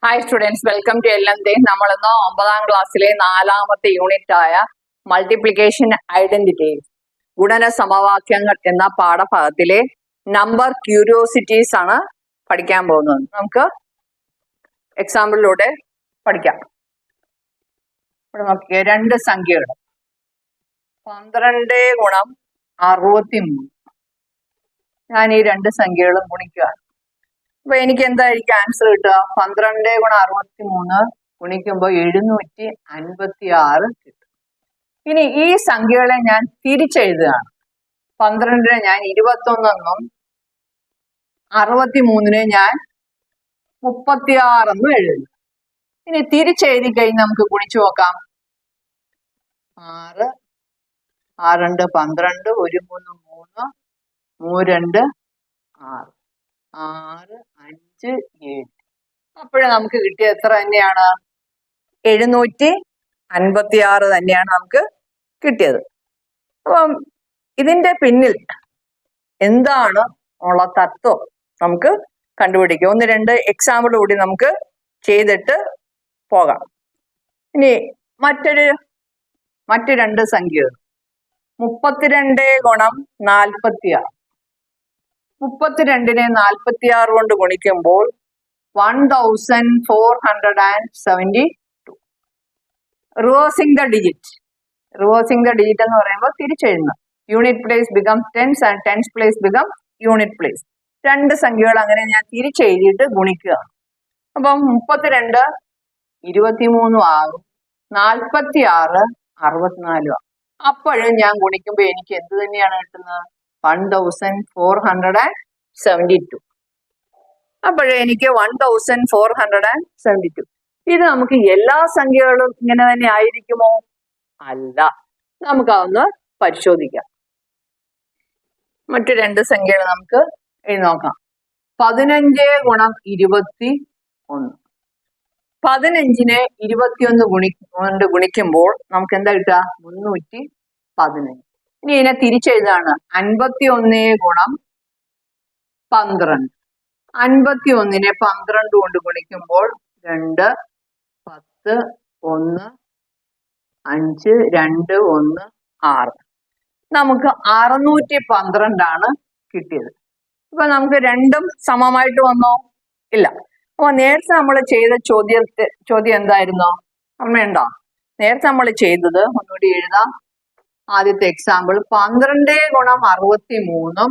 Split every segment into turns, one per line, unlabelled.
Hi students, welcome to LMD. നമ്മളിന്ന് 9ാം ക്ലാസ്സിലെ 4ാമത്തെ യൂണിറ്റ് ആയ മൾട്ടിപ്ലിക്കേഷൻ ഐഡന്റിറ്റീസ് ഗുണന സമവാക്യങ്ങൾ എന്ന പാഠഭാഗത്തിലെ നമ്പർ ക്യൂരിയോസിറ്റീസ് ആണ് പഠിക്കാൻ പോകുന്നത്. നമുക്ക് എക്സാമ്പിളിലൂടെ പഠിക്കാം. ഇവിടെ നോക്കിയേ, രണ്ട് സംഖ്യകൾ 12 ഗുണം 63. ഞാൻ ഈ രണ്ട് സംഖ്യകളും ഗുണിക്കുകയാണ്. അപ്പൊ എനിക്ക് എന്തായിരിക്കും ആൻസർ കിട്ടുക? 12 ഗുണം 63 ഗുണിക്കുമ്പോൾ 756 കിട്ടും. ഇനി ഈ സംഖ്യകളെ ഞാൻ തിരിച്ചെഴുതുകയാണ്. 12 ഞാൻ 21 എന്നും 63 ഞാൻ 36 എന്നും എഴുതുന്നു. ഇനി തിരിച്ചെഴുതി കഴിഞ്ഞ് നമുക്ക് ഗുണിച്ചു നോക്കാം. 6 6 2 12 1 3 3 3 2 6 6 5 7. അപ്പോഴും നമുക്ക് കിട്ടിയ എത്ര തന്നെയാണ്? 756 തന്നെയാണ് നമുക്ക് കിട്ടിയത്. അപ്പം ഇതിന്റെ പിന്നിൽ എന്താണ് ഉള്ള തത്വം നമുക്ക് കണ്ടുപിടിക്കാം. 1-2 എക്സാമ്പിൾ കൂടി നമുക്ക് ചെയ്തിട്ട് പോകാം. ഇനി മറ്റു രണ്ട് സംഖ്യകൾ 32 ഗുണം 46. 32നെ 46 കൊണ്ട് ഗുണിക്കുമ്പോൾ 1472. റിവേഴ്സിംഗ് ദ ഡിജിറ്റ് എന്ന് പറയുമ്പോൾ തിരിച്ചെഴുതുന്നു. Unit place become tens and tens place become unit place. രണ്ട് സംഖ്യകൾ അങ്ങനെ ഞാൻ തിരിച്ചെഴുതിയിട്ട് ഗുണിക്കുക. അപ്പം 32 23 ആകും, 46 64 ആകും. അപ്പോഴും ഞാൻ ഗുണിക്കുമ്പോൾ എനിക്ക് എന്ത് തന്നെയാണ് കിട്ടുന്നത്? 1472. അപ്പോഴേ എനിക്ക് 1472. ഇത് നമുക്ക് എല്ലാ സംഖ്യകളും ഇങ്ങനെ തന്നെ ആയിരിക്കുമോ? അല്ല. നമുക്കതൊന്ന് പരിശോധിക്കാം. മറ്റു രണ്ട് സംഖ്യകൾ നമുക്ക് എഴുതി നോക്കാം. 15 ഗുണം 21. 15നെ 21 കൊണ്ട് ഗുണിക്കുമ്പോൾ നമുക്ക് എന്താ കിട്ടുക? 315. ഇനി ഇതിനെ തിരിച്ചെഴുതാണ്. 51 ഗുണം 12. 51നെ 12 കൊണ്ട് ഗുണിക്കുമ്പോൾ 2 10 1 5 2 1 6. നമുക്ക് 612 കിട്ടിയത്. അപ്പൊ നമുക്ക് രണ്ടും സമമായിട്ട് വന്നോ? ഇല്ല. അപ്പൊ നേരത്തെ നമ്മൾ ചെയ്ത ചോദ്യം എന്തായിരുന്നു? അമ്മയുണ്ടോ? നേരത്തെ നമ്മൾ ചെയ്തത് ഒന്നുകൂടി എഴുതാം. ആദ്യത്തെ എക്സാമ്പിൾ 12 ഗുണം 63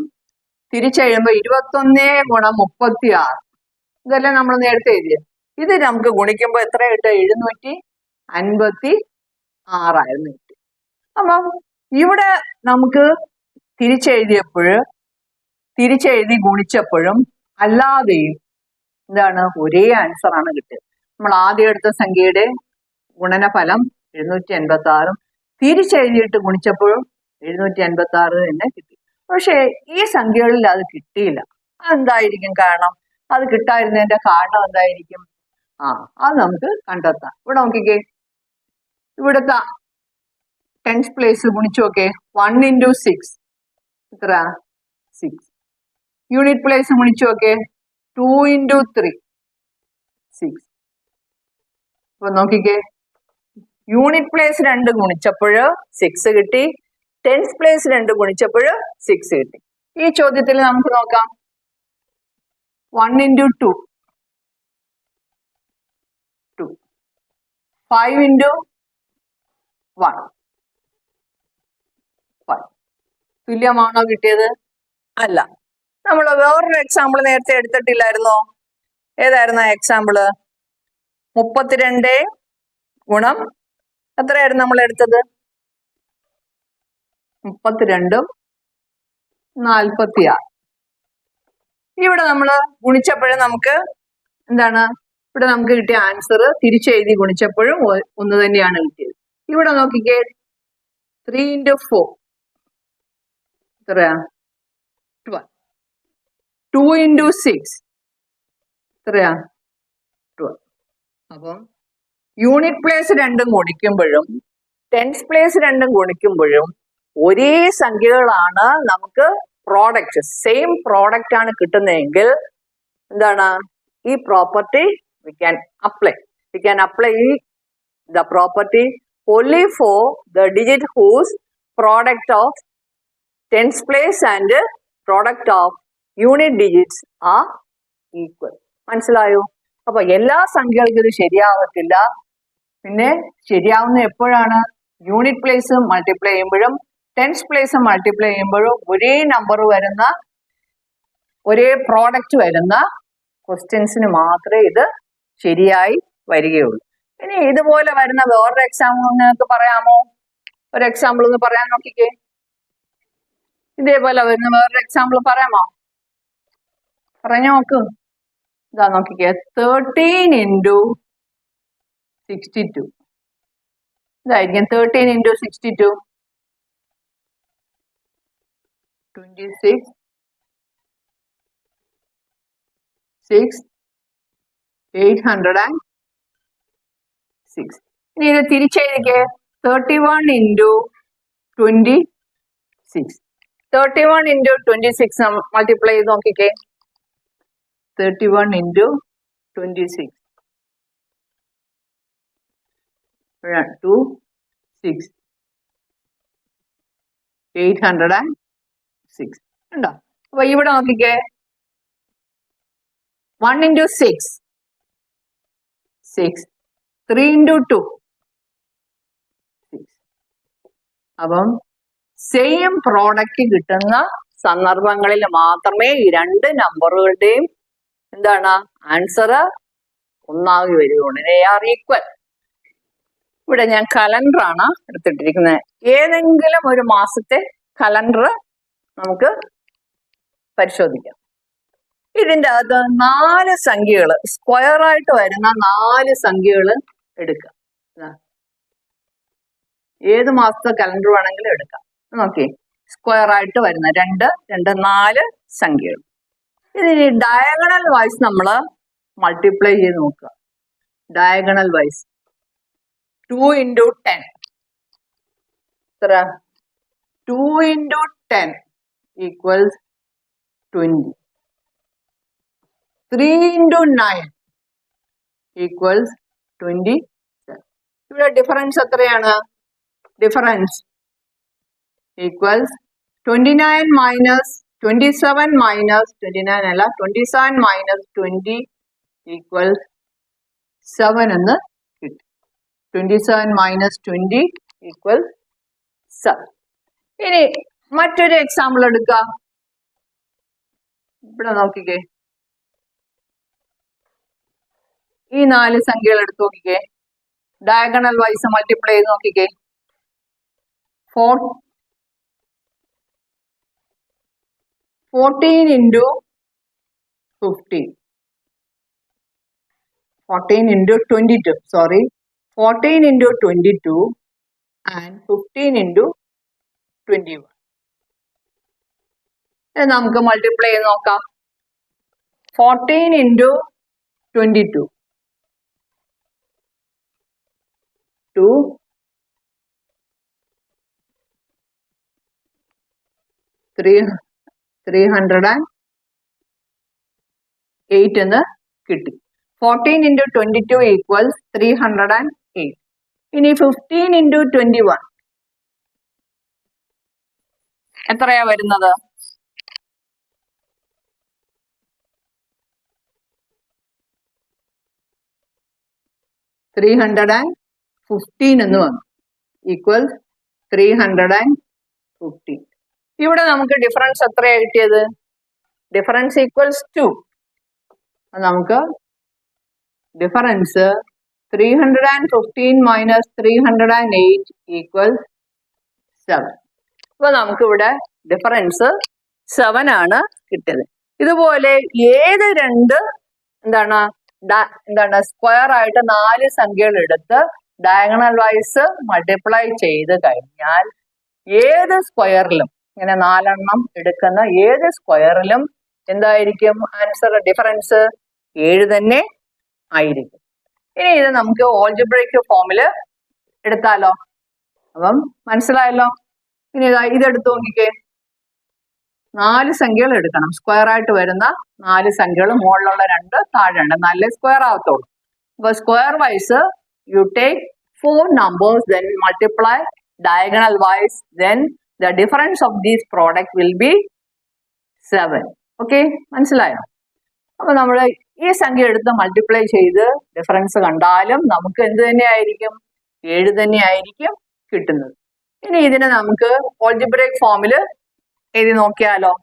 തിരിച്ചെഴുതുമ്പോൾ 21 ഗുണം 36. ഇതെല്ലാം നമ്മൾ നേരത്തെ എഴുതിയത്. ഇത് നമുക്ക് ഗുണിക്കുമ്പോൾ എത്ര കിട്ടും? 756 കിട്ടി. അപ്പം ഇവിടെ നമുക്ക് തിരിച്ചെഴുതി ഗുണിച്ചപ്പോഴും അല്ലാതെയും എന്താണ്? ഒരേ ആൻസർ ആണ് കിട്ടിയത്. നമ്മൾ ആദ്യം എടുത്ത സംഖ്യയുടെ ഗുണനഫലം 786, തിരിച്ചെഴുതിയിട്ട് ഗുണിച്ചപ്പോഴും 786 തന്നെ കിട്ടി. പക്ഷെ ഈ സംഖ്യകളിൽ അത് കിട്ടിയില്ല. അതെന്തായിരിക്കും കാരണം? അത് കിട്ടാതിരുന്നതിന്റെ കാരണം എന്തായിരിക്കും? അത് നമുക്ക് കണ്ടെത്താം. ഇവിടെ നോക്കിക്കേ, ഇവിടുത്തെ ടെൻസ് പ്ലേസ് ഗുണിച്ചു നോക്കേ. 1 × 6 എത്ര? 6. യൂണിറ്റ് പ്ലേസ് ഗുണിച്ചു നോക്കേ. 2 × 3 6. അപ്പൊ നോക്കിക്കേ, യൂണിറ്റ് പ്ലേസ് 2 ഗുണിച്ചപ്പോൾ 6 കിട്ടി, ടെൻസ് പ്ലേസ് 2 ഗുണിച്ചപ്പോൾ 6 കിട്ടി. ഈ ചോദ്യത്തിൽ നമുക്ക് നോക്കാം. 1 × 2 2, 5 × 1 5. തുല്യമാണോ കിട്ടിയത്? അല്ല. നമ്മൾ വേറൊരു എക്സാമ്പിൾ നേരത്തെ എടുത്തിട്ടില്ലായിരുന്നോ? ഏതായിരുന്നു എക്സാമ്പിള്? 32 ഗുണം എത്രയായിരുന്നു നമ്മൾ എടുത്തത്? 32 46. ഇവിടെ നമ്മൾ ഗുണിച്ചപ്പോഴും നമുക്ക് എന്താണ്? ഇവിടെ നമുക്ക് കിട്ടിയ ആൻസർ തിരിച്ചെഴുതി ഗുണിച്ചപ്പോഴും ഒന്ന് തന്നെയാണ് കിട്ടിയത്. ഇവിടെ നോക്കിക്കേ, 3 × 4 എത്രയാ? 12. 2 × 6 എത്രയാ? 12. അപ്പം യൂണിറ്റ് പ്ലേസ് 2 ഗുണിക്കുമ്പോഴും ടെൻസ് പ്ലേസ് 2 ഗുണിക്കുമ്പോഴും ഒരേ സംഖ്യകളാണ് നമുക്ക് പ്രോഡക്റ്റ്, സെയിം പ്രോഡക്റ്റ് ആണ് കിട്ടുന്നതെങ്കിൽ എന്താണ്? ഈ property we can apply. We can apply the property only for the digit whose product of tens place and product of unit digits are equal. മനസ്സിലായോ? അപ്പൊ എല്ലാ സംഖ്യകൾക്കും ഇത് ശരിയാവത്തില്ല. പിന്നെ ശരിയാവുന്ന എപ്പോഴാണ്? യൂണിറ്റ് പ്ലേസ് മൾട്ടിപ്ലൈ ചെയ്യുമ്പോഴും ടെൻസ് പ്ലേസ് മൾട്ടിപ്ലൈ ചെയ്യുമ്പോഴും ഒരേ നമ്പർ വരുന്ന ഒരേ പ്രോഡക്റ്റ് വരുന്ന ക്വസ്റ്റ്യൻസിന് മാത്രമേ ഇത് ശരിയായി വരികയുള്ളൂ. ഇനി ഇതുപോലെ വരുന്ന വേറൊരു എക്സാമ്പിൾ നിങ്ങൾക്ക് പറയാമോ? ഒരു എക്സാമ്പിൾ ഒന്ന് പറയാൻ നോക്കിക്കേ. ഇതേപോലെ വരുന്ന വേറൊരു എക്സാമ്പിൾ പറയാമോ? പറഞ്ഞു നോക്ക്. ഇതാ നോക്കിക്കേ, 13 into 62. ഇതായിരിക്കും 13 into 62. 26 6 806. ഇനി ഇത് തിരിച്ചെഴുതിക്കേ, 31 into 26. 31 into 26 മൾട്ടിപ്ലൈ ചെയ്ത് നോക്കിക്കേ. 31 into 26. 2 6 806 ഉണ്ടോ? അപ്പൊ ഇവിടെ നോക്കിക്കേ, 1 into 6 6, 3 into 2 6. അപ്പം സെയിം പ്രോഡക്റ്റ് കിട്ടുന്ന സന്ദർഭങ്ങളിൽ മാത്രമേ ഈ രണ്ട് നമ്പറുകളുടെയും എന്താണ് ആൻസർ ഒന്നാകി വരികയുള്ളൂ. they are equal. ഇവിടെ ഞാൻ കലണ്ടറാണ് എടുത്തിട്ടിരിക്കുന്നത്. ഏതെങ്കിലും ഒരു മാസത്തെ കലണ്ടർ നമുക്ക് പരിശോധിക്കാം. ഇതിൻ്റെ അകത്ത് 4 സംഖ്യകൾ സ്ക്വയർ ആയിട്ട് വരുന്ന 4 സംഖ്യകൾ എടുക്കാം. ഏത് മാസത്തെ കലണ്ടർ വേണമെങ്കിലും എടുക്കാം. നോക്കി, സ്ക്വയർ ആയിട്ട് വരുന്ന 2 2 4 സംഖ്യകൾ. ഇതിന് ഡയഗണൽ വൈസ് നമ്മൾ മൾട്ടിപ്ലൈ ചെയ്ത് നോക്കുക. Diagonal wise 2 into 10. എത്ര? 2 into 10 equals 20. 3 into 9 equals 27. ഇവിടെ ഡിഫറൻസ് എത്രയാണ്? ഡിഫറൻസ് ഈക്വൽസ് 29 മൈനസ് 27 മൈനസ് 29 അല്ല 27 മൈനസ് 20 ഈക്വൽസ് 7 എന്ന് കിട്ടും. 27 മൈനസ് 20 ഈക്വൽസ് 7. ഇനി മറ്റൊരു എക്സാമ്പിൾ എടുക്കാം. ഇവിടെ നോക്കിക്കേ, ഈ 4 സംഖ്യകൾ എടുത്ത് നോക്കിക്കേ. ഡയഗണൽ വൈസ് മൾട്ടിപ്ലൈ ചെയ്ത് നോക്കിക്കേ. 14 into 15. 14 into 22. Sorry. 14 into 22 and 15 into 21. നമുക്ക് മൾട്ടിപ്ലൈ ചെയ്ത് നോക്കാം. 14 into 22. 2 308 എന്ന് കിട്ടി. 14 into 22 equals 308. ഇനി 15 into 21 എത്രയാ വരുന്നത്? 315 എന്ന് വന്നു. ഈക്വൽസ് 315. ഇവിടെ നമുക്ക് ഡിഫറൻസ് എത്രയാ കിട്ടിയത്? Difference equals 2. നമുക്ക് ഡിഫറൻസ് 315 മൈനസ് 308 ഈക്വൽസ് 7. അപ്പൊ നമുക്കിവിടെ ഡിഫറൻസ് 7 ആണ് കിട്ടിയത്. ഇതുപോലെ ഏത് രണ്ട് എന്താണ് സ്ക്വയർ ആയിട്ട് 4 സംഖ്യകൾ എടുത്ത് ഡയഗണൽ വൈസ് മൾട്ടിപ്ലൈ ചെയ്ത് കഴിഞ്ഞാൽ ഏത് സ്ക്വയറിലും ഇങ്ങനെ 4 എണ്ണം എടുക്കുന്ന ഏത് സ്ക്വയറിലും എന്തായിരിക്കും ആൻസർ? ഡിഫറൻസ് 7 തന്നെ ആയിരിക്കും. ഇനി ഇത് നമുക്ക് ഓൾജിബ്രൈക് ഫോമില് എടുത്താലോ? അപ്പം മനസ്സിലായല്ലോ. ഇനി ഇതെടുത്ത് നോക്കിക്കേ. 4 സംഖ്യകൾ എടുക്കണം. സ്ക്വയർ ആയിട്ട് വരുന്ന 4 സംഖ്യകൾ, മുകളിലുള്ള 2 താഴെ 2, 4 സ്ക്വയർ ആവത്തുള്ളൂ. അപ്പോൾ square wise you take 4 numbers, then multiply diagonal wise, then the difference of these product will be 7. Okay, മനസ്സിലായോ? അപ്പോൾ നമ്മൾ ഈ സംഖ്യ എടുത്ത് മൾട്ടിപ്ലൈ ചെയ്ത് ഡിഫറൻസ് കണ്ടാലും നമുക്ക് എന്ത് തന്നെയായിരിക്കും? 7 തന്നെയായിരിക്കും കിട്ടുന്നത്. ഇനി ഇതിനെ നമുക്ക് ഓൾജിബ്രൈക് ഫോമിൽ എഴുതി നോക്കിയാലോ?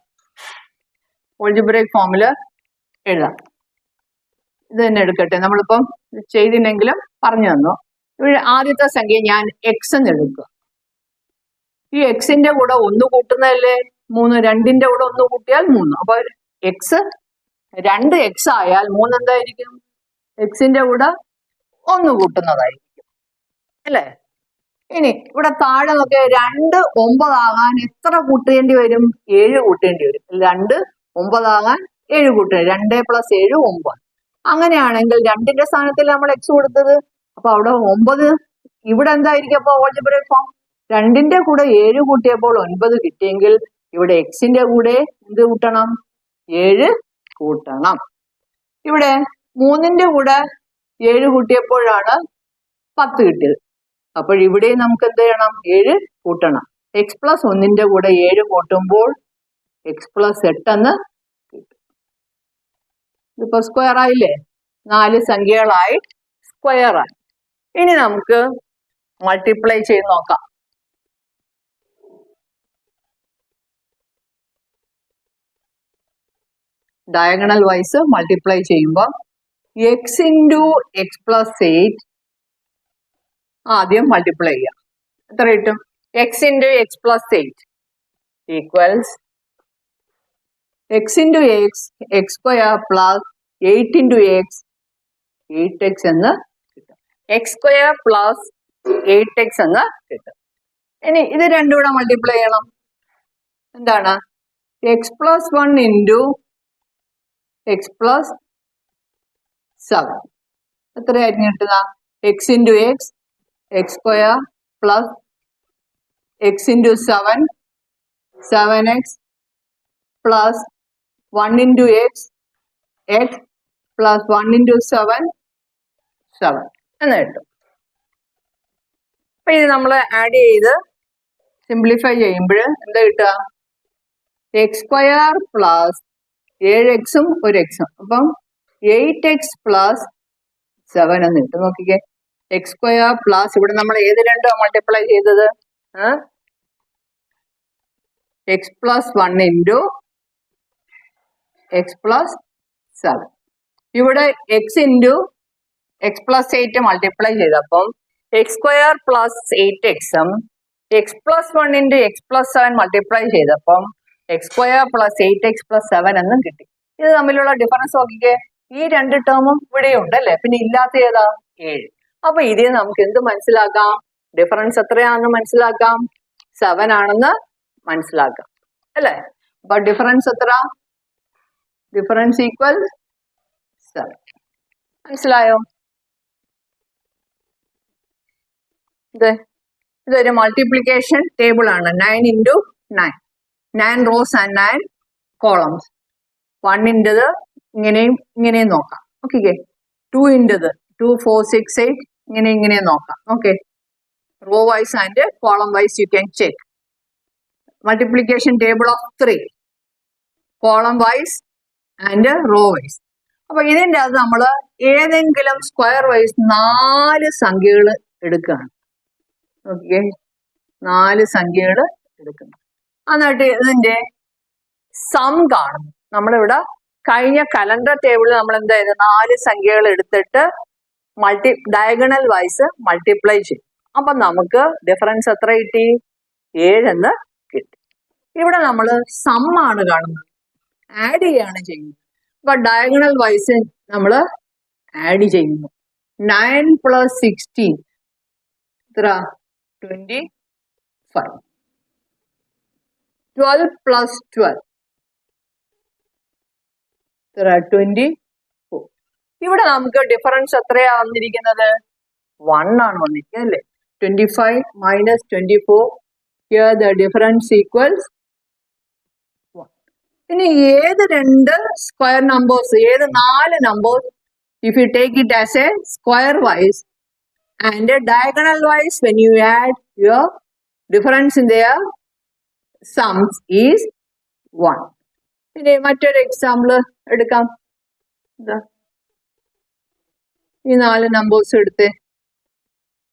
ഓൾജിബ്രൈക് ഫോമിൽ എഴുതാം. ഇത് തന്നെ എടുക്കട്ടെ, നമ്മളിപ്പം ചെയ്തില്ലെങ്കിലും പറഞ്ഞു തന്നു. ഇവിടെ ആദ്യത്തെ സംഖ്യ ഞാൻ എക്സ് എന്ന് എടുക്കുക. ഈ എക്സിന്റെ കൂടെ 1 കൂട്ടുന്നതല്ലേ 3, 2ന്റെ കൂടെ 1 കൂട്ടിയാൽ 3. അപ്പൊ എക്സ് 2x ആയാൽ 3 എന്തായിരിക്കും? എക്സിന്റെ കൂടെ 1 കൂട്ടുന്നതായിരിക്കും അല്ലേ? ഇനി ഇവിടെ താഴെ നോക്കിയാൽ 2 9 ആകാൻ എത്ര കൂട്ടേണ്ടി വരും? 7 കൂട്ടേണ്ടി വരും. 2 9 ആകാൻ 7 കൂട്ടേണ്ടി, 2 + 7 9. അങ്ങനെയാണെങ്കിൽ 2ന്റെ സ്ഥാനത്തിൽ നമ്മൾ എക്സ് കൊടുത്തത്, അപ്പൊ അവിടെ 9. ഇവിടെ എന്തായിരിക്കും അപ്പൊ ഓൾജിബ്രൈക് ഫോം? 2ന്റെ കൂടെ 7 കൂട്ടിയപ്പോൾ 9 കിട്ടിയെങ്കിൽ ഇവിടെ എക്സിന്റെ കൂടെ എന്ത് കൂട്ടണം? 7 കൂട്ടണം. ഇവിടെ 3ന്റെ കൂടെ 7 കൂട്ടിയപ്പോഴാണ് 10 കിട്ടിയത്. അപ്പോൾ ഇവിടെ നമുക്ക് എന്ത് ചെയ്യണം? 7 കൂട്ടണം. x + 1ന്റെ കൂടെ 7 കൂട്ടുമ്പോൾ x + 8 എന്ന് കിട്ടും. ഇതിപ്പോ സ്ക്വയർ ആയില്ലേ? 4 സംഖ്യകളായി സ്ക്വയർ ആയി. ഇനി നമുക്ക് മൾട്ടിപ്ലൈ ചെയ്ത് നോക്കാം. ഡയഗണൽ വൈസ് മൾട്ടിപ്ലൈ ചെയ്യുമ്പോൾ x × x + 8 ആദ്യം മൾട്ടിപ്ലൈ ചെയ്യാം. എത്ര കിട്ടും? x × x + 8 equals x × x x² + 8 × x 8x എന്ന് കിട്ടും. x² + 8x എന്ന് കിട്ടും. ഇനി ഇത് രണ്ടും കൂടെ മൾട്ടിപ്ലൈ ചെയ്യണം. എന്താണ്? x + 1 × x + 7 എത്രയായിരിക്കും കിട്ടുക? x × x x² + x × 7 7x + 1 × x x + 1 × 7 7 എന്ന് കിട്ടും. അപ്പൊ ഇത് നമ്മൾ ആഡ് ചെയ്ത് സിംപ്ലിഫൈ ചെയ്യുമ്പോൾ എന്താ കിട്ടുക? x² + 7x ഒരു എക്സും, അപ്പം 8x + 7 എന്ന് കിട്ടും. നോക്കിക്കേ, x² ഇവിടെ നമ്മൾ ഏത് രണ്ടോ മൾട്ടിപ്ലൈ ചെയ്തത്? x + 1 × x + 7. ഇവിടെ x × x + 8 മൾട്ടിപ്ലൈ ചെയ്തപ്പം x² + 8x ഉം x + 1 × x + 7 മൾട്ടിപ്ലൈ ചെയ്തപ്പം x² + 8x + 7 എന്നും കിട്ടി. ഇത് തമ്മിലുള്ള ഡിഫറൻസ് നോക്കിക്കേ, ഈ 2 ടേമും ഇവിടെ ഉണ്ട് അല്ലേ? പിന്നെ ഇല്ലാത്ത ഏതാ? 7. അപ്പൊ ഇതിൽ നമുക്ക് എന്ത് മനസ്സിലാക്കാം? ഡിഫറൻസ് എത്രയാണെന്ന് മനസ്സിലാക്കാം. 7 ആണെന്ന് മനസ്സിലാക്കാം അല്ലേ? അപ്പൊ ഡിഫറൻസ് എത്ര? Difference equal 7. മനസ്സിലായോ? ഇതൊരു മൾട്ടിപ്ലിക്കേഷൻ ടേബിൾ ആണ്. 9 × 9 9 rows and 9 columns. 1 ൻ്റെത് ഇങ്ങനെയും ഇങ്ങനെയും നോക്കാം. ഓക്കെ, 2 ൻ്റെത് 2 4 6 8 ഇങ്ങനെയും നോക്കാം. Okay, raw wise and column vice you can check. Multiplication table of 3 column wise and raw vice. അപ്പൊ ഇതിൻ്റെ അത് നമ്മൾ ഏതെങ്കിലും സ്ക്വയർ വൈസ് 4 സംഖ്യകൾ എടുക്കുകയാണ്. ഓക്കെ, 4 സംഖ്യകൾ എടുക്കണം. എന്നിട്ട് ഇതിന്റെ സം കാണുന്നു. നമ്മളിവിടെ കഴിഞ്ഞ കലണ്ടർ ടേബിളിൽ നമ്മൾ എന്താ ചെയ്ത് 4 സംഖ്യകൾ എടുത്തിട്ട് ഡയഗണൽ വൈസ് മൾട്ടിപ്ലൈ ചെയ്യും. അപ്പൊ നമുക്ക് ഡിഫറൻസ് എത്ര കിട്ടി? 7 എന്ന് കിട്ടി. ഇവിടെ നമ്മൾ സം ആണ് കാണുന്നത്, ആഡ് ചെയ്യാണ് ചെയ്യുന്നത്. അപ്പൊ ഡയഗണൽ വൈസ് നമ്മൾ ആഡ് ചെയ്യുന്നു. 9 + 16 എത്ര? 25. 12 + 12 24. ഇവിടെ നമുക്ക് ഡിഫറൻസ് എത്രയാ വന്നിരിക്കുന്നത്? 1 ആണ് വന്നിരിക്കുന്നത് അല്ലേ? 25 - 24. Here the difference equals 1. ഇനി ഏത് 2 സ്ക്വയർ നമ്പേഴ്സ്, ഏത് 4 numbers if you take it as a square wise and a diagonal wise, when you add your difference in their sums is 1. ഇനി മറ്റൊരു എക്സാമ്പിൾ എടുക്കാം. ഈ 4 നമ്പേഴ്സ് എടുത്ത്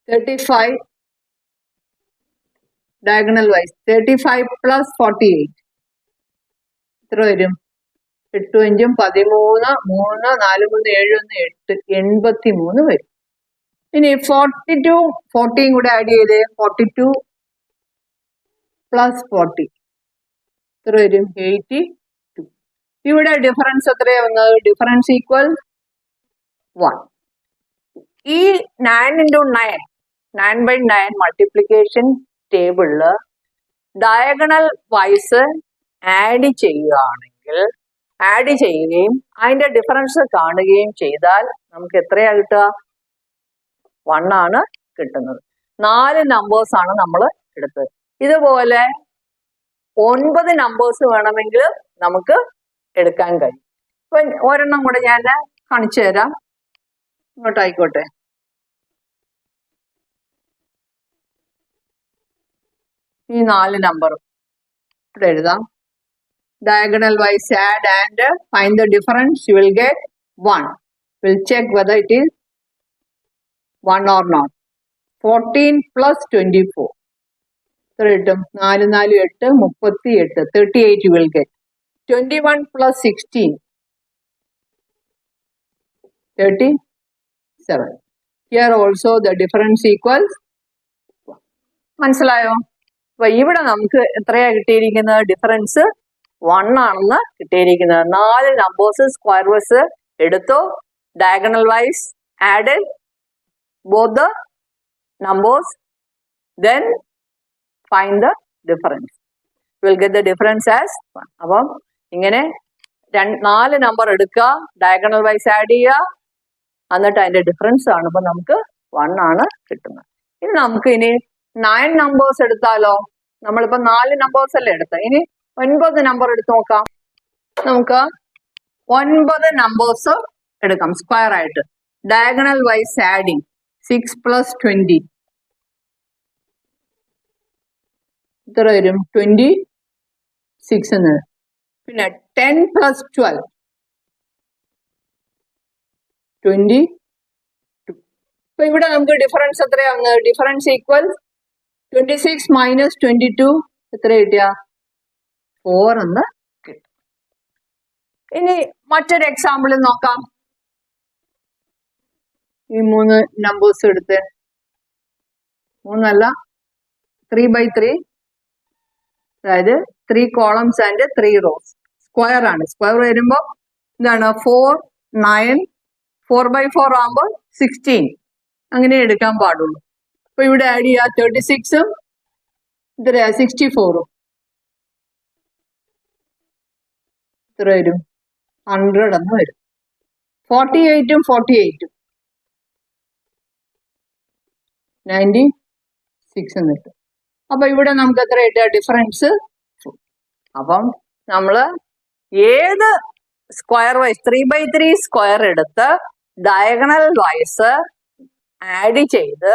35 diagonal wise 35 plus 48 എത്ര വരും? 8 5 13 3 4 3 7 1 8 83 വരും. ഇനി 42 40 കൂടെ ആഡ് ചെയ്ത് 42 പ്ലസ് 40 എത്ര വരും? 82. ഇവിടെ ഡിഫറൻസ് എത്രയാ വന്നത്? Difference equal 1. ഈ 9 into 9 9/9 മൾട്ടിപ്ലിക്കേഷൻ ടേബിളില് ഡയഗണൽ വൈസ് ആഡ് ചെയ്യുകയാണെങ്കിൽ ആഡ് ചെയ്യുകയും അതിന്റെ ഡിഫറൻസ് കാണുകയും ചെയ്താൽ നമുക്ക് എത്രയാ കിട്ടുക? 1 ആണ് കിട്ടുന്നത്. 4 നമ്പേഴ്സ് ആണ് നമ്മൾ എടുത്തത്. ഇതുപോലെ 9 നമ്പേഴ്സ് വേണമെങ്കിൽ നമുക്ക് എടുക്കാൻ കഴിയും. അപ്പൊ ഒരെണ്ണം കൂടെ ഞാൻ കാണിച്ചു തരാം. ഇങ്ങോട്ടായിക്കോട്ടെ. ഈ 4 നമ്പർ ഇവിടെ എഴുതാം. Diagonal wise add and find the difference. You will get 1. We'll check whether it is 1 or not. 14 plus 24. 4 4 8 38 38 you will get. 21 plus 16 37. Here also the difference equals 1. മനസ്സിലായോ? അപ്പൊ ഇവിടെ നമുക്ക് എത്രയാ കിട്ടിയിരിക്കുന്നത്? ഡിഫറൻസ് 1 ആണെന്ന് കിട്ടിയിരിക്കുന്നത്. 4 നമ്പേഴ്സ് സ്ക്വയർ വൈസ് എടുത്തു. Diagonal wise add both the numbers, then find the difference. We will get the difference as 1. അപ്പം ഇങ്ങനെ 4 നമ്പർ എടുക്കുക, ഡയഗണൽ വൈസ് ആഡ് ചെയ്യുക, എന്നിട്ട് അതിന്റെ ഡിഫറൻസ് കാണുമ്പോൾ നമുക്ക് 1 ആണ് കിട്ടുന്നത്. ഇനി നമുക്ക് ഇനി 9 നമ്പേഴ്സ് എടുത്താലോ? നമ്മളിപ്പോ 4 നമ്പേഴ്സ് അല്ലേ എടുത്തത്. ഇനി 9 നമ്പർ എടുത്ത് നോക്കാം. നമുക്ക് 9 നമ്പേഴ്സ് എടുക്കാം സ്ക്വയർ ആയിട്ട്. ഡയഗണൽ വൈസ് ആഡിങ് 6 plus 20 എത്ര വരും? 26 എന്ന്. പിന്നെ 10 plus 12 22. അപ്പൊ ഇവിടെ നമുക്ക് ഡിഫറൻസ് എത്രയാണ്? ഡിഫറൻസ് ഈക്വൽ 26 minus 22 എത്ര കിട്ടിയ? 4 എന്ന് കിട്ടും. ഇനി മറ്റൊരു എക്സാമ്പിൾ നോക്കാം. ഈ 3 നമ്പേഴ്സ് എടുത്ത് 3 അല്ല 3/3, അതായത് 3 കോളംസ് ആൻഡ് 3 റോസ്. സ്ക്വയർ ആണ്. സ്ക്വയർ വരുമ്പോൾ എന്താണ്? 4 9 4/4 ആകുമ്പോൾ 16 അങ്ങനെ എടുക്കാൻ പാടുള്ളൂ. അപ്പൊ ഇവിടെ ആഡ് ചെയ്യുക 36ഉം ഇത്രയാ 64ഉം ഇത്ര വരും? 100 എന്ന് വരും. 48ഉം 48ഉം 96 എന്ന് കിട്ടും. അപ്പൊ ഇവിടെ നമുക്ക് എത്ര കിട്ടുക? ഡിഫറൻസ്. അപ്പം നമ്മള് ഏത് സ്ക്വയർ വൈസ് 3/3 സ്ക്വയർ എടുത്ത് ഡയഗണൽ വൈസ് ആഡ് ചെയ്ത്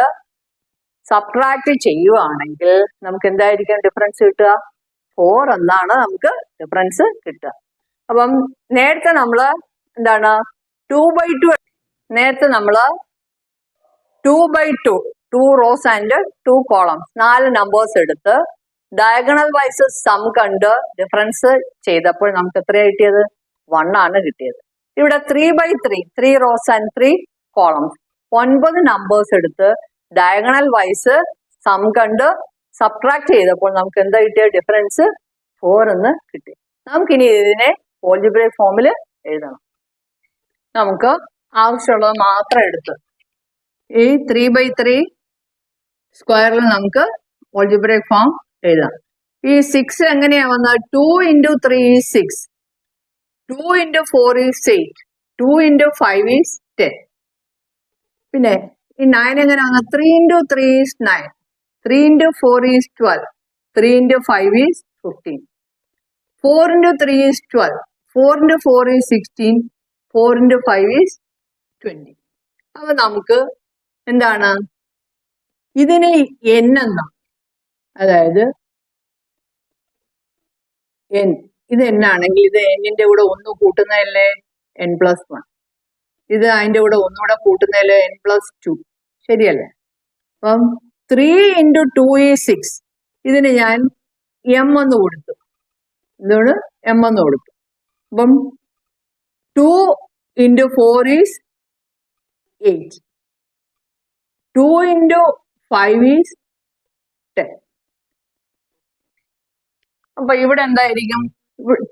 സബ്ട്രാക്ട് ചെയ്യുവാണെങ്കിൽ നമുക്ക് എന്തായിരിക്കും ഡിഫറൻസ് കിട്ടുക? 4 എന്നാണ് നമുക്ക് ഡിഫറൻസ് കിട്ടുക. അപ്പം നേരത്തെ നമ്മള് എന്താണ് 2/2 നേരത്തെ നമ്മള് 2/2 2 റോസ് ആൻഡ് 2 കോളംസ് 4 നമ്പേഴ്സ് എടുത്ത് ഡയഗണൽ വൈസ് സം കണ്ട് ഡിഫറൻസ് ചെയ്തപ്പോൾ നമുക്ക് എത്രയാണ് കിട്ടിയത്? 1 ആണ് കിട്ടിയത്. ഇവിടെ 3/3 3 റോസ് ആൻഡ് 3 കോളംസ് 9 നമ്പേഴ്സ് എടുത്ത് ഡയഗണൽ വൈസ് സം കണ്ട് സബ്ട്രാക്ട് ചെയ്തപ്പോൾ നമുക്ക് എന്താ കിട്ടിയ? ഡിഫറൻസ് 4 എന്ന് കിട്ടി. നമുക്കിനി ഇതിനെ ഓൾജിബ്രൈക് ഫോമിൽ എഴുതണം. നമുക്ക് ആവശ്യമുള്ളത് മാത്രം എടുത്ത് ഈ 3/3 സ്ക്വയറിൽ നമുക്ക് ഓൾജിബ്രൈക് ഫോം എഴുതാം. ഈ 6 എങ്ങനെയാ വന്നത്? 2 into 3 is 6, 2 into 4 is 8, 2 into 5 is 10. പിന്നെ ഈ 9 എങ്ങനെ വന്നത്? 3 into 3 is 9, 3 into 4 is 12, 3 into 5 is 15, 4 into 3 is 12, 4 into 4 is 16, 4 into 5 is 20. അപ്പൊ നമുക്ക് എന്താണ് ഇതിനെ n എന്നാ, അതായത് n ഇത് n ആണെങ്കിൽ ഇത് n-ന്റെ കൂടെ 1 കൂട്ടുന്നതല്ലേ n+1, ഇത് അതിന്റെ കൂടെ ഒന്നുകൂടെ കൂട്ടുന്നതല്ലേ n+2, ശരിയല്ലേ? അപ്പം 3 × 2 is 6. ഇതിന് ഞാൻ m എന്ന് കൊടുത്തു, എന്താണ് m എന്ന് കൊടുത്തു. അപ്പം 2 × 4 is 8. 2 × 5 is 10. അപ്പൊ ഇവിടെ എന്തായിരിക്കും?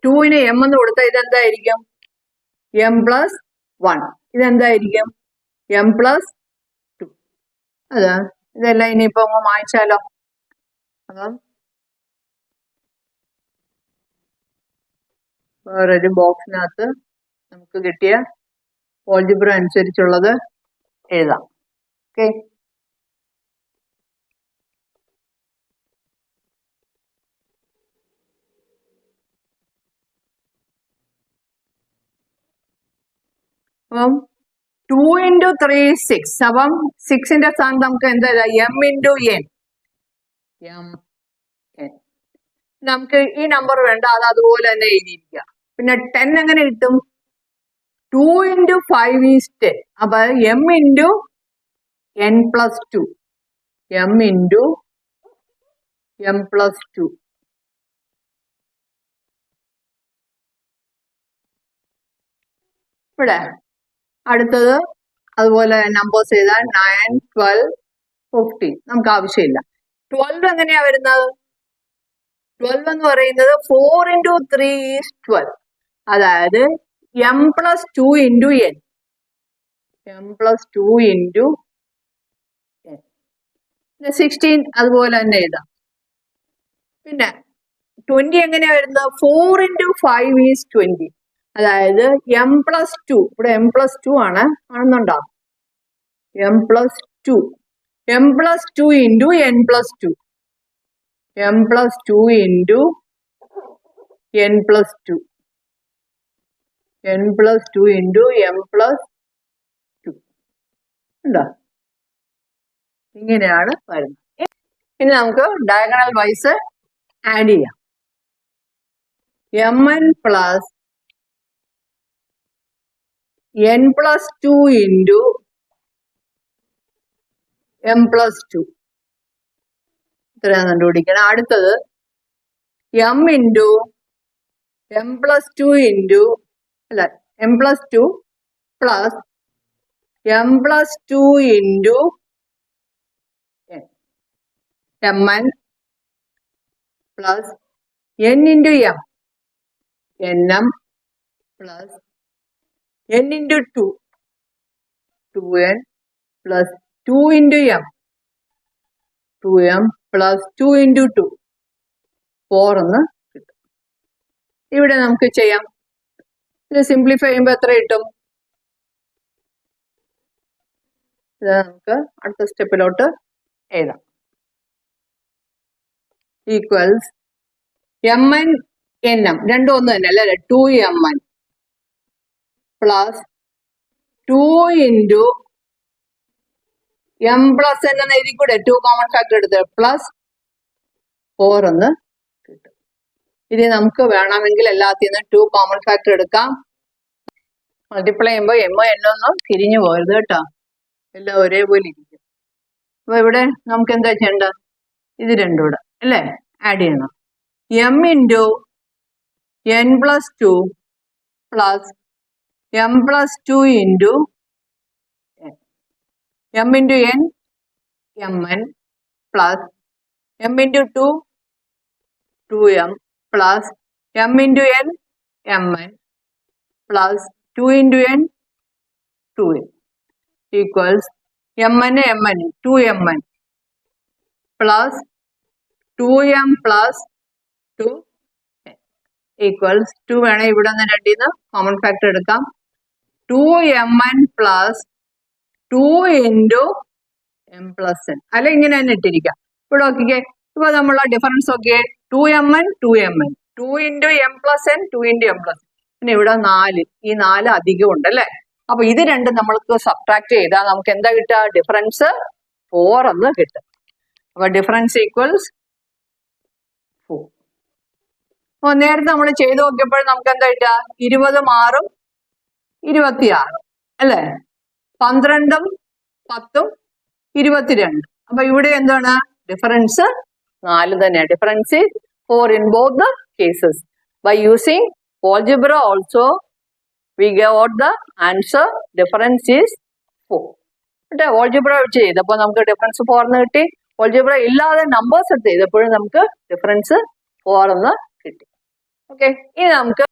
2-ന് m എന്ന് കൊടുത്താൽ ഇതെന്തായിരിക്കും? m+1. ഇതെന്തായിരിക്കും? m+2. അതാ ഇതെല്ലാം ഇനിയിപ്പോ മായ്ച്ചാലോ. അപ്പം വേറൊരു ബോക്സിനകത്ത് നമുക്ക് കിട്ടിയ ഓൾജിബ്ര അനുസരിച്ചുള്ളത് എഴുതാം. ഓക്കെ, അപ്പം 2 × 3 is 6. അപ്പം 6-ന്റെ സ്ഥാനത്ത് നമുക്ക് എന്താ m × n. നമുക്ക് ഈ നമ്പർ വേണ്ട, അത് അതുപോലെ തന്നെ എഴുതിയിരിക്കുക. പിന്നെ 10 എങ്ങനെ കിട്ടും? 2 × 5 is 10. അപ്പൊ m × n+2. m × m+2. ഇവിടെ അടുത്തത് അതുപോലെ നമ്പേഴ്സ് എഴുതാൻ 9, 12, 15 നമുക്ക് ആവശ്യമില്ല. 12 എങ്ങനെയാ വരുന്നത്? 12 എന്ന് പറയുന്നത് 4 × 3 is 12. അതായത് m+2 × n. m+2 × n. 16 അതുപോലെ തന്നെ എഴുതാം. പിന്നെ 20 എങ്ങനെയാ വരുന്നത്? 4 × 5 is 20. അതായത് m+2, ഇവിടെ m+2 ആണെന്നുണ്ടോ? m+2 × n+2. m+2 × n+2. n+2 × m+2 ഉണ്ടോ? ഇങ്ങനെയാണ് വരുന്നത്. ഇനി നമുക്ക് ഡയഗണൽ വൈസ് ആഡ് ചെയ്യാം. mn + n+2 × m+2 ഇത്രയാണ് കണ്ടുപിടിക്കണം. അടുത്തത് m × m+2 അല്ല m+2 plus m+2 × mn plus n × m, nm plus n × 2, 2n plus 2 × m, 2m plus 2 × 2, 4 എന്ന് കിട്ടും. ഇവിടെ നമുക്ക് ചെയ്യാം. ഇത് സിംപ്ലിഫൈ ചെയ്യുമ്പോൾ എത്ര കിട്ടും? ഇത് നമുക്ക് അടുത്ത സ്റ്റെപ്പിലോട്ട് എഴുതാം. ഈക്വൽസ് mn nm രണ്ടും ഒന്ന് തന്നെ അല്ലേ? 2mn പ്ലസ് 2 × m+n എന്ന് എഴുതി കൂടെ? 2 കോമൺ ഫാക്ടർ എടുത്ത് പ്ലസ് 4 എന്ന് കിട്ടും. ഇനി നമുക്ക് വേണമെങ്കിൽ എല്ലാത്തിൽ നിന്ന് 2 കോമൺ ഫാക്ടർ എടുക്കാം. മൾട്ടിപ്ലൈ ചെയ്യുമ്പോൾ m n ഒന്നും തിരിഞ്ഞു പോകരുത് കേട്ടോ, എല്ലാം ഒരേപോലെ ഇരിക്കും. അപ്പൊ ഇവിടെ നമുക്ക് എന്താ ചെയ്യേണ്ടത്? ഇത് രണ്ടും കൂടെ അല്ലേ ആഡ് ചെയ്യണം. m × n+2 plus m+2 × m × n mn plus m × 2 2m plus m × n mn plus 2 × n 2n equals mn mn 2mn plus 2m plus 2 equals 2 വേണം ഇവിടെ നിന്ന് രണ്ടിൽ നിന്ന് കോമൺ ഫാക്ടർ എടുക്കാം. 2mn പ്ലസ് 2 × m+n അല്ല ഇങ്ങനെ തന്നെ ഇട്ടിരിക്കാം. ഇവിടെ നോക്കിക്കേ, ഇപ്പൊ നമ്മളെ ഡിഫറൻസ് നോക്കിയേ, 2mn 2mn 2 × m+n 2 × m+n. പിന്നെ ഇവിടെ 4, ഈ 4 അധികം ഉണ്ട് അല്ലേ? അപ്പൊ ഇത് രണ്ടും നമ്മൾക്ക് സബ്ട്രാക്ട് ചെയ്താൽ നമുക്ക് എന്താ കിട്ടുക? ഡിഫറൻസ് 4 എന്ന് കിട്ടും. അപ്പൊ ഡിഫറൻസ് ഈക്വൽസ് 4. അപ്പൊ നേരത്തെ നമ്മൾ ചെയ്ത് നോക്കിയപ്പോൾ നമുക്ക് എന്താ കിട്ടുക? 20 6 26 അല്ലേ? 12 10 22. അപ്പൊ ഇവിടെ എന്താണ്? ഡിഫറൻസ് 4 തന്നെയാണ്. Difference 4 in both the cases. By using algebra also we got the answer. Difference is 4. Okay, algebra വെച്ച് ചെയ്തപ്പോൾ നമുക്ക് ഡിഫറൻസ് 4 എന്ന് കിട്ടി. algebra ഇല്ലാതെ നമ്പേഴ്സ് എടുത്ത് ചെയ്തപ്പോഴും നമുക്ക് ഡിഫറൻസ് 4 എന്ന് കിട്ടി. ഓക്കെ, ഇനി നമുക്ക്